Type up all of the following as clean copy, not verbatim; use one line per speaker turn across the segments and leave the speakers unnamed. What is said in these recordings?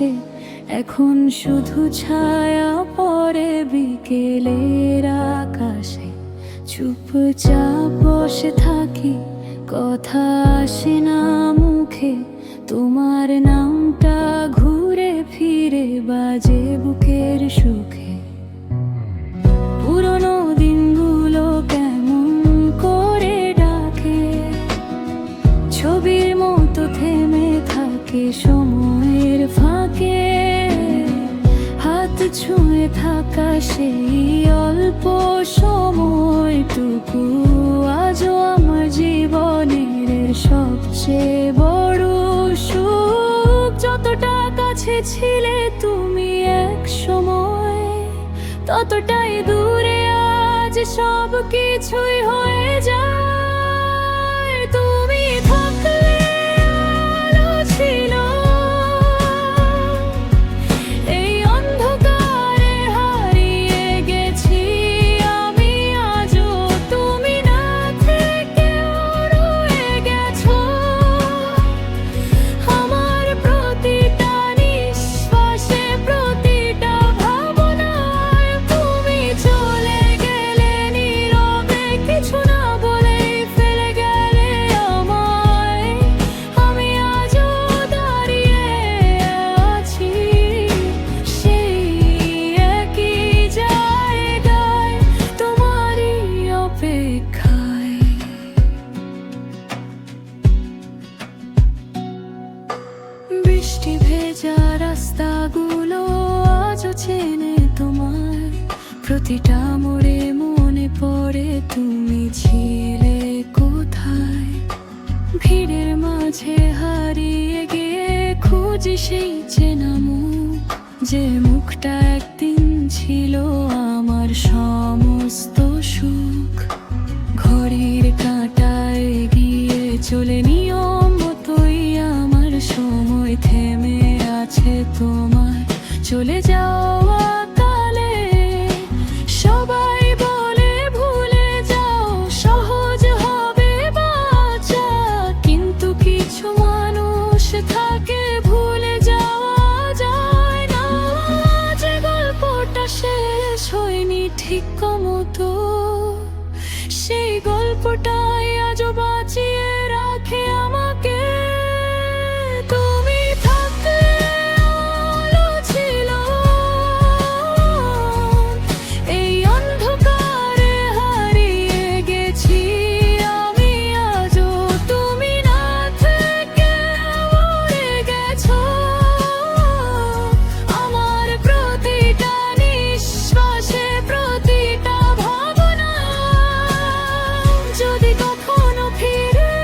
আসে, এখন শুধু ছায়া পড়ে বিকেলের আকাশে। চুপচাপ বসে থাকি, কথা আসে না মুখে, তোমার নামটা ঘুরে ফিরে বাজে বুকের সুখে। পুরনো দিনগুলো কেমন করে ডাকে, ছবির মতো থেমে থাকে সময়ের ফাঁকে। হাত ছুঁয়ে থাকা সেই অল্প সময়টুকু আজও আমার জীবনের সবচেয়ে বড় সুখ। যতটা কাছে ছিলে তুমি এক সময়, ততটাই দূরে আজ সব কিছুই হয়ে যায়। তুমি থাকলে আলো ছিল, এই অন্ধকারে হারিয়ে গেছি আমি আজও। তুমি না থেকেও রয়ে গেছো আমার প্রতিটা নিঃশ্বাসে, প্রতিটা ভাবনায়। তুমি চলে গেলে নীরবে, কিছু না বলেই ফেলে গেলে আমায়। আমি আজও দাঁড়িয়ে আছি সেই একই জায়গায়, তোমারই অপেক্ষায়। বৃষ্টি ভেজা রাস্তাগুলো আজও চেনে তোমার, প্রতিটা মোড়ে মনে পড়ে তুমি ছিলে কোথায়। ভিড়ের মাঝে হারিয়ে গিয়ে খুঁজি সেই চেনা মুখ, যে মুখটা একদিন ছিল আমার সমস্ত সুখ। ঘড়ির কাঁটায় গিয়ে চলে নিয়ম মতোই আমার সময় থেমে আছে তোমার চলে যাওয়া কালে। সবাই বলে ভুলে যাও, সহজ হবে বাঁচা, কিন্তু কিছু মানুষ থাকে ভুলে যাওয়া যায় না। যে গল্পটা শেষ হয়নি ঠিক মতো, সেই গল্পটাই আজও বাঁচিয়ে রাখে আমাকে। তুমি থাকলে আলো ছিল, এই অন্ধকারে হারিয়ে গেছি আমি আজও। তুমি না থেকে উড়ে গেছো আমার প্রতিটা নিঃশ্বাসে, প্রতিটা ভাবনা। যদি কখনো ফিরে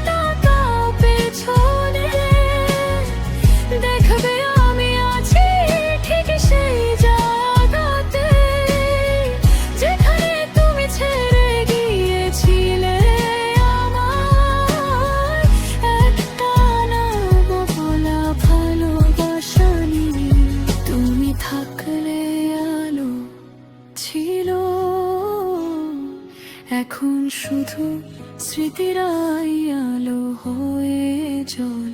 তাকাও পেছনে, দেখবে আমি আছি ঠিক সেই জায়গাতে, যেখানে তুমি ছেড়ে গিয়েছিলে আমায়। একটা না বলা ভালোবাসা নিয়ে তুমি থাকলে আলো ছিল, এখন শুধু স্মৃতিরাই আলো হয়ে জ্বলে।